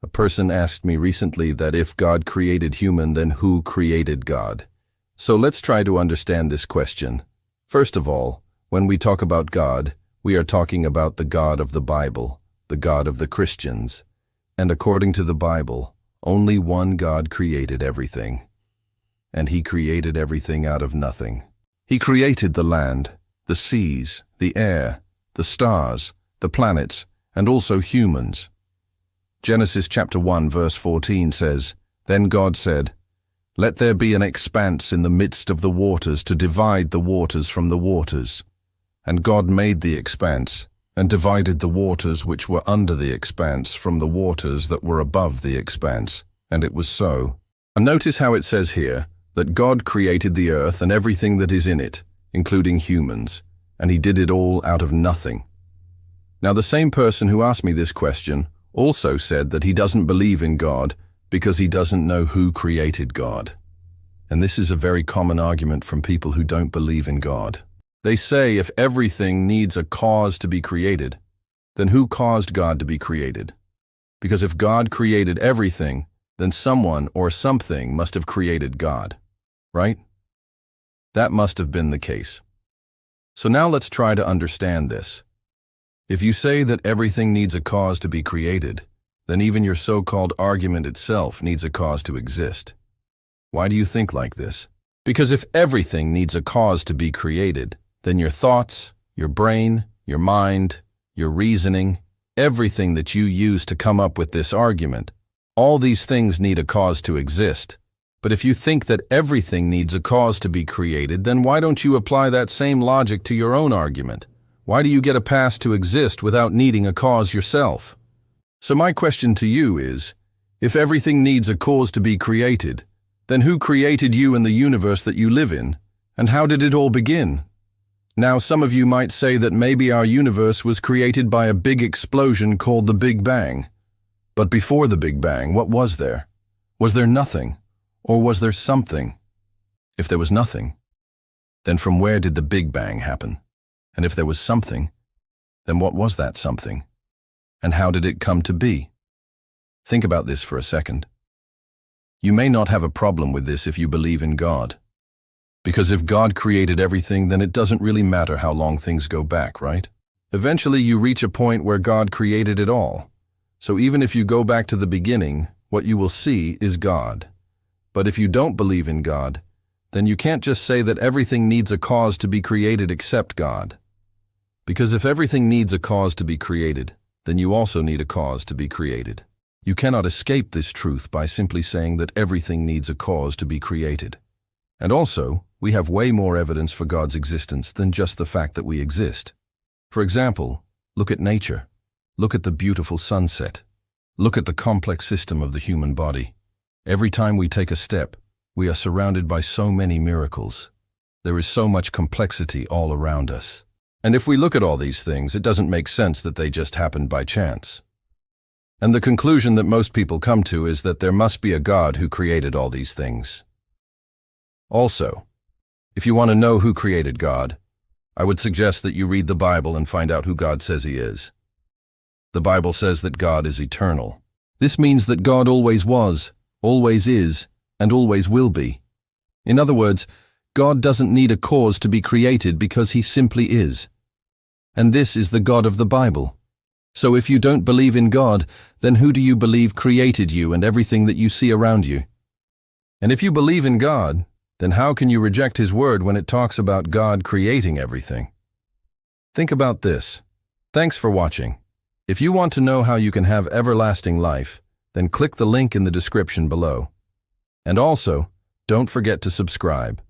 A person asked me recently that if God created human, then who created God? So let's try to understand this question. First of all, when we talk about God, we are talking about the God of the Bible, the God of the Christians. And according to the Bible, only one God created everything. And He created everything out of nothing. He created the land, the seas, the air, the stars, the planets, and also humans. Genesis chapter 1 verse 14 says, "Then God said, Let there be an expanse in the midst of the waters to divide the waters from the waters. And God made the expanse, and divided the waters which were under the expanse from the waters that were above the expanse. And it was so." And notice how it says here that God created the earth and everything that is in it, including humans, and He did it all out of nothing. Now the same person who asked me this question also said that he doesn't believe in God because he doesn't know who created God. And this is a very common argument from people who don't believe in God. They say if everything needs a cause to be created, then who caused God to be created? Because if God created everything, then someone or something must have created God, right? That must have been the case. So now let's try to understand this. If you say that everything needs a cause to be created, then even your so-called argument itself needs a cause to exist. Why do you think like this? Because if everything needs a cause to be created, then your thoughts, your brain, your mind, your reasoning, everything that you use to come up with this argument, all these things need a cause to exist. But if you think that everything needs a cause to be created, then why don't you apply that same logic to your own argument? Why do you get a pass to exist without needing a cause yourself? So my question to you is, if everything needs a cause to be created, then who created you and the universe that you live in, and how did it all begin? Now some of you might say that maybe our universe was created by a big explosion called the Big Bang. But before the Big Bang, what was there? Was there nothing? Or was there something? If there was nothing, then from where did the Big Bang happen? And if there was something, then what was that something? And how did it come to be? Think about this for a second. You may not have a problem with this if you believe in God. Because if God created everything, then it doesn't really matter how long things go back, right? Eventually you reach a point where God created it all. So even if you go back to the beginning, what you will see is God. But if you don't believe in God, then you can't just say that everything needs a cause to be created except God. Because if everything needs a cause to be created, then you also need a cause to be created. You cannot escape this truth by simply saying that everything needs a cause to be created. And also, we have way more evidence for God's existence than just the fact that we exist. For example, look at nature. Look at the beautiful sunset. Look at the complex system of the human body. Every time we take a step, we are surrounded by so many miracles. There is so much complexity all around us. And if we look at all these things, it doesn't make sense that they just happened by chance. And the conclusion that most people come to is that there must be a God who created all these things. Also, if you want to know who created God, I would suggest that you read the Bible and find out who God says He is. The Bible says that God is eternal. This means that God always was, always is, and always will be. In other words, God doesn't need a cause to be created because He simply is. And this is the God of the Bible. So if you don't believe in God, then who do you believe created you and everything that you see around you? And if you believe in God, then how can you reject His word when it talks about God creating everything? Think about this. Thanks for watching. If you want to know how you can have everlasting life, then click the link in the description below. And also, don't forget to subscribe.